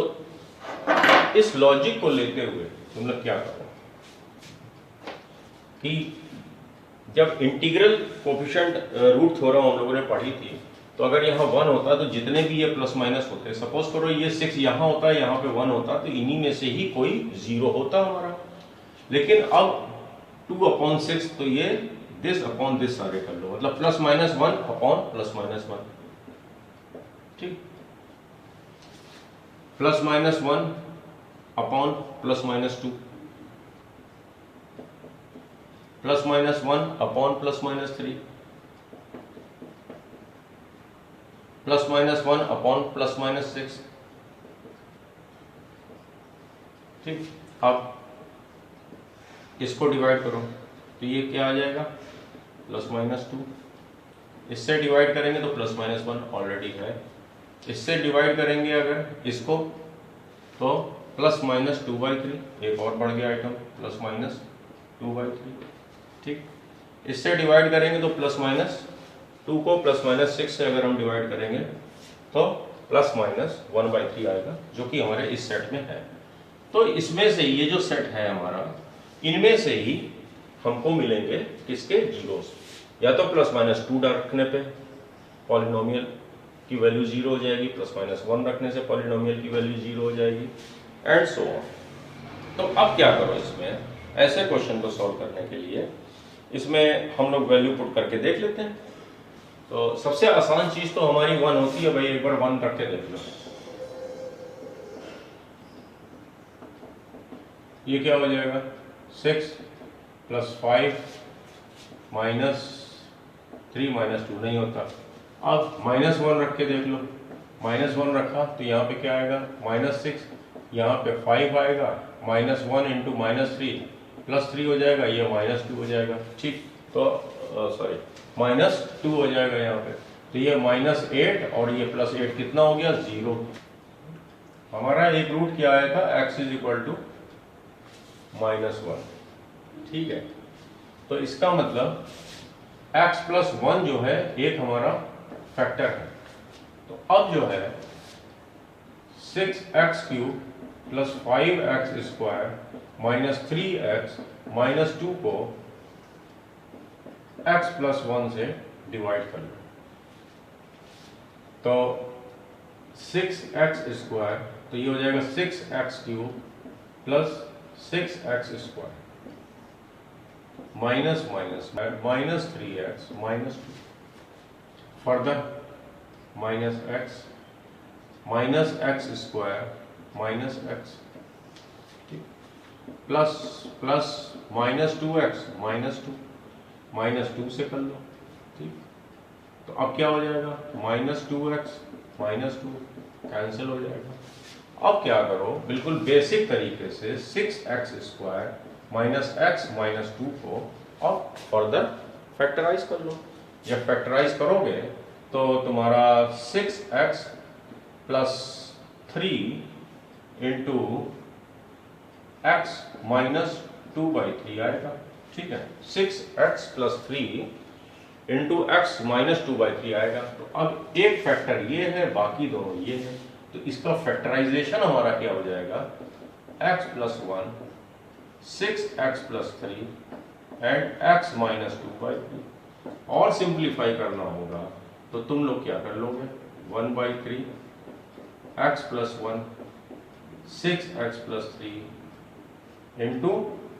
इस लॉजिक को लेते हुए तुम लोग क्या करो कि जब इंटीग्रल कोएफिशिएंट रूट थ्योरम हम लोगों ने पढ़ी थी, तो अगर यहाँ 1 होता तो जितने भी ये प्लस माइनस होते, सपोज करो ये 6 यहाँ होता है, यहाँ पे 1 होता, तो इन्हीं में से ही कोई 0 होता हमारा। लेकिन अब 2/6, तो ये दिस अपॉन दिस सारे कर लो, मतलब +-1 अपॉन +-1, ठीक, +-1 अपॉन +-2, +-1 अपॉन +-3, +-1 अपॉन +-6, ठीक। अब इसको डिवाइड करो तो ये क्या आ जाएगा, +-2। इससे डिवाइड करेंगे तो +-1 ऑलरेडी है। इससे डिवाइड करेंगे अगर इसको तो +-2/3, एक और बढ़ गया आइटम, +-2/3, ठीक। इससे डिवाइड करेंगे तो +-2 को +-6 से अगर हम डिवाइड करेंगे तो +-1/3 आएगा, जो कि हमारे इस सेट में है। तो इसमें से ये जो सेट है हमारा, इनमें से ही हमको मिलेंगे किसके जीरोस, या तो +-2 रखने पे पॉलिनोमियल की वैल्यू 0 हो जाएगी, +-1 रखने से पॉलिनोमियल की वैल्यू 0 हो जाएगी, एंड सो ऑन। तो अब क्या करो, इसमें ऐसे क्वेश्चन को सॉल्व करने के लिए इसमें हम लोग वैल्यू पुट करके देख लेते हैं। तो सबसे आसान चीज तो हमारी 1 होती है भाई, एक बार 1 रख के देख लो। ये क्या हो जाएगा, 6 + 5 -3 -2 नहीं होता। अब -1 रख के देख लो, -1 रखा तो यहाँ पे क्या आएगा, -6, यहाँ पे 5 आएगा, -1 × -3 +3 हो जाएगा, ये -2 हो जाएगा, ठीक। तो सॉरी -2 हो जाएगा यहाँ पे, तो ये -8 और ये +8 कितना हो गया, 0। हमारा एक रूट क्या आया था, x = -1, ठीक है। तो इसका मतलब x + 1 जो है एक हमारा फैक्टर है। तो अब जो है 6x³ + 5x² - 3x - 2 को x + 1 से डिवाइड कर लो, तो 6x², तो ये हो जाएगा 6x³ + 6x² minus -3x - 2, further -x -x² -x, ठीक, प्लस -2x -2 से कर लो, ठीक। तो अब क्या हो जाएगा, -2x -2 कैंसिल हो जाएगा। अब क्या करो, बिल्कुल बेसिक तरीके से 6x² -x - 2 को अब फर्दर फैक्टराइज कर लो। जब फैक्टराइज करोगे तो तुम्हारा 6x + 3 × x - 2/3 आएगा, ठीक है। 6x + 3 × x - 2/3 आएगा। तो अब एक फैक्टर ये है, बाकी दोनों ये है, तो इसका फैक्टराइजेशन हमारा क्या हो जाएगा, x + 1 6x + 3 एंड x - 2/3। और सिंप्लीफाई करना होगा तो तुम लोग क्या कर लोगे, 1/3 x + 1 6x + 3 into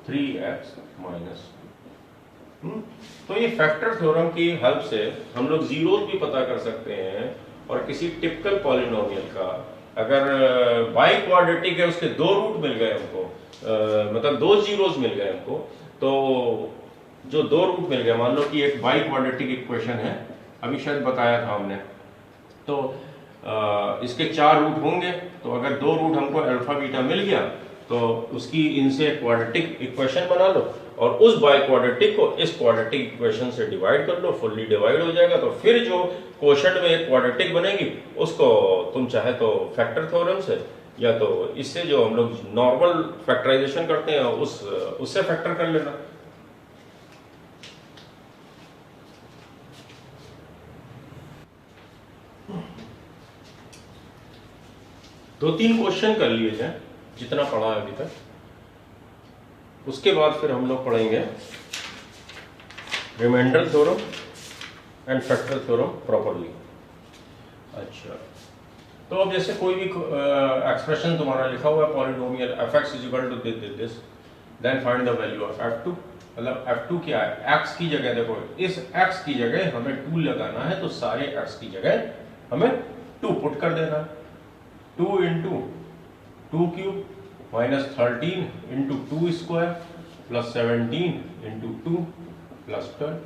3x minus 2। तो ये फैक्टर थ्योरम की हेल्प से हम लोग जीरोस भी पता कर सकते हैं, और किसी टिपिकल पॉलिनोमियल का अगर बाई क्वाड्रेटिक है, उसके दो रूट मिल गए हमको, मतलब दो जीरोस मिल गए हमको, तो जो दो रूट मिल गए, मान लो कि एक बाई क्वाड्रेटिक इक्वेशन है, अभी शायद बताया था हमने, तो इसके चार रूट होंगे, तो अगर दो रूट हमको अल्फा बीटा मिल गया तो उसकी इनसे क्वाड्रेटिक इक्वेशन बना लो, और उस बाई क्वाड्रेटिक को इस क्वाड्रेटिक इक्वेशन से डिवाइड कर लो, फुल्ली डिवाइड हो जाएगा। तो फिर जो क्वोशंट में एक क्वाड्रेटिक बनेगी उसको तुम चाहे तो फैक्टर थ्योरम से, या तो इससे जो हम लोग नॉर्मल फैक्टराइजेशन करते हैं उससे फैक्टर कर लेना। दो तीन क्वेश्चन कर लिए जाए जितना पढ़ा है अभी तक, उसके बाद फिर हम लोग पढ़ेंगे remainder theorem and factor theorem properly. अच्छा, तो अब जैसे कोई भी एक्सप्रेशन तुम्हारा लिखा हुआ है polynomial f(x) = this, then find the value of f2। मतलब f2 क्या है, x की जगह देखो, इस x की जगह हमें 2 लगाना है, तो सारे x की जगह हमें 2 पुट कर देना। 2 × 2 cube minus 13 × 2 square plus 17 × 2 plus 12।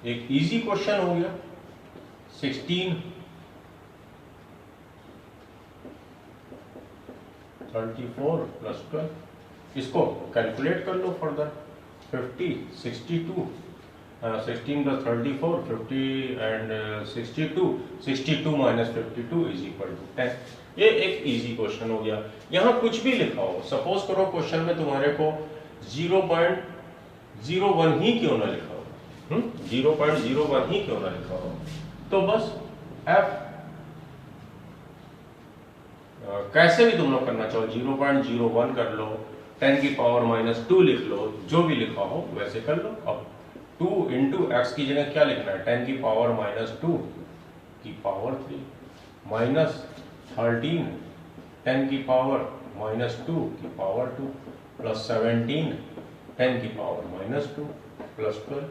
एक इजी क्वेश्चन हो गया। 16 34 प्लस 12, इसको कैलकुलेट कर लो further. 50 62 16 plus 34 50 and 62 minus 52 is equal to 10। ये एक इजी क्वेश्चन हो गया। यहाँ कुछ भी लिखा हो, सपोज करो क्वेश्चन में तुम्हारे को 0.01 ही क्यों ना लिखा हो, 0.01 ही क्यों ना लिखा हो, तो बस f कैसे भी तुम लोग करना चाहो, 0.01 कर लो, 10 की पावर -2 लिख लो, जो भी लिखा हो वैसे कर लो। अब 2 × x की जगह क्या लिखना है, 10 की पावर -2 की पावर 3 माइनस 13 10 की पावर -2 की पावर 2 प्लस 17 10 की पावर -2 प्लस 12।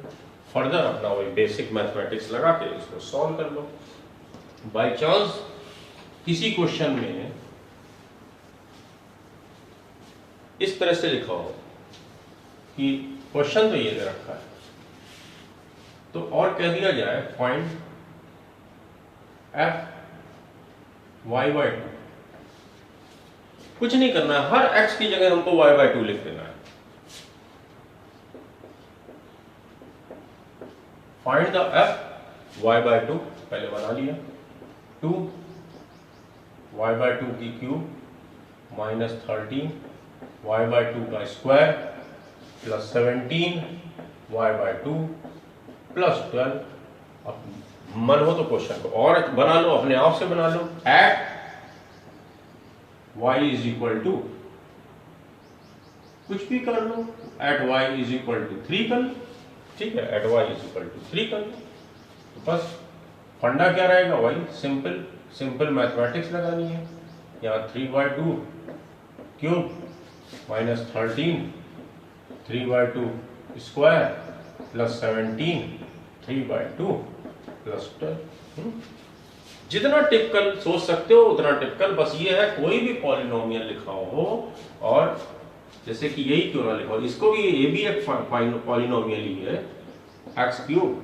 फर्दर अपना वही बेसिक मैथमेटिक्स लगा के इसको सॉल्व कर लो। बाय चांस किसी क्वेश्चन में इस तरह से लिखा हो कि क्वेश्चन तो ये दे रखा है, तो और कह दिया जाए फाइंड f(y/2)। कुछ नहीं करना है, हर x की जगह हमको y/2 लिख देना है। फाइंड द f(y/2), पहले बना लिया। 2 y/2 की क्यूब माइनस 13 y/2 का स्क्वायर प्लस 17 y/2 प्लस 12। अब मन हो तो क्वेश्चन को और बना लो, अपने आप से बना लो। एट y = कुछ भी कर लो, एट y = 3 कर लो, ठीक है, एट y = 3 कर लो। तो बस फंडा क्या रहेगा, वही सिंपल मैथमेटिक्स लगानी है। यहाँ 3/2 cube minus 13 3/2 square plus 17 3/2 plus 12। जितना टिपिकल सोच सकते हो उतना टिपिकल। बस ये है, कोई भी पॉलिनोमियल लिखा हो, और जैसे कि यही क्यों ना लिखा हो, इसको भी, ये भी एक पॉलिनोमियल ही है, x³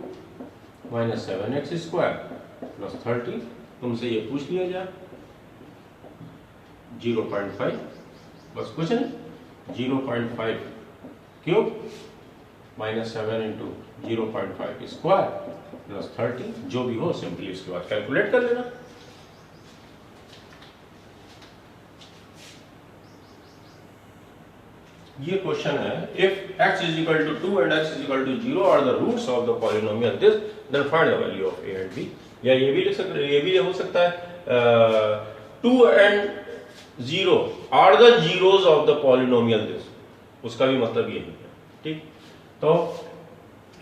माइनस 7x² प्लस 30। तुमसे ये पूछ लिया जाए 0.5, बस कुछ नहीं, 0.5 क्यूब माइनस 7 × 0.5 स्क्वायर प्लस 30, जो भी हो सिंपली इसके बाद कैलकुलेट कर लेना। ये क्वेश्चन है, if x = 2 and x = 0 are the roots of the polynomial this, then find the value of a and b। या ये भी लिख सकते, ये भी हो सकता है 2 and 0 are the zeros of the polynomial this, उसका भी मतलब यही है, ठीक। तो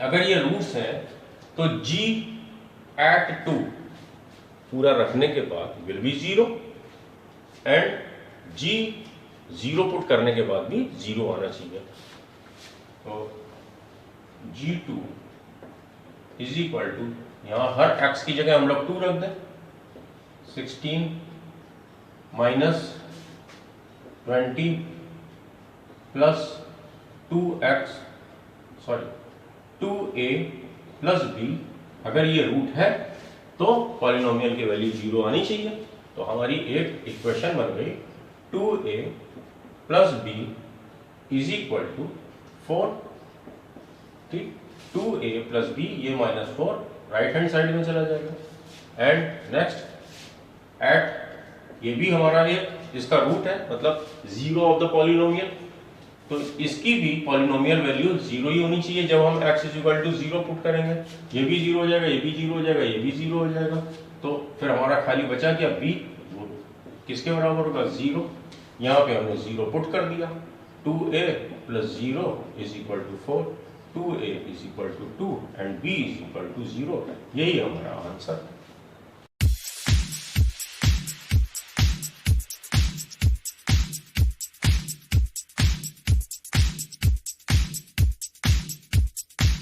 अगर ये रूट्स हैं तो g at 2 पूरा रखने के बाद will be 0 and g zero put करने के बाद भी जीरो आना चाहिए। तो G2 इज इक्वल टू, यहाँ हर x की जगह हम लोग 2 रख दें, 16 minus 20 plus 2x, sorry 2a plus b, अगर ये रूट है तो पॉलिनोमियल की वैल्यू 0 आनी चाहिए। तो हमारी एक इक्वेशन बन गई 2a plus b is equal to 4। ठीक, 2a प्लस b, ये -4 राइट हैंड साइड में चला जाएगा। एंड नेक्स्ट एट, ये भी हमारा एक इसका रूट है, मतलब जीरो ऑफ द पॉलिनोमियल, तो इसकी भी पॉलिनोमियल वैल्यू 0 ही होनी चाहिए जब हम x is equal to 0 put करेंगे। ये भी 0 हो जाएगा, ये भी 0 हो जाएगा, ये भी 0 हो जाएगा। तो फिर हमारा खाली बचा क्या, b, वो किसके बराबर होगा, 0। यहाँ पे हमने 0 पुट कर दिया, 2a plus 0 is equal to 4, 2a is equal to 2 and b is equal to 0। यही हमारा आंसर।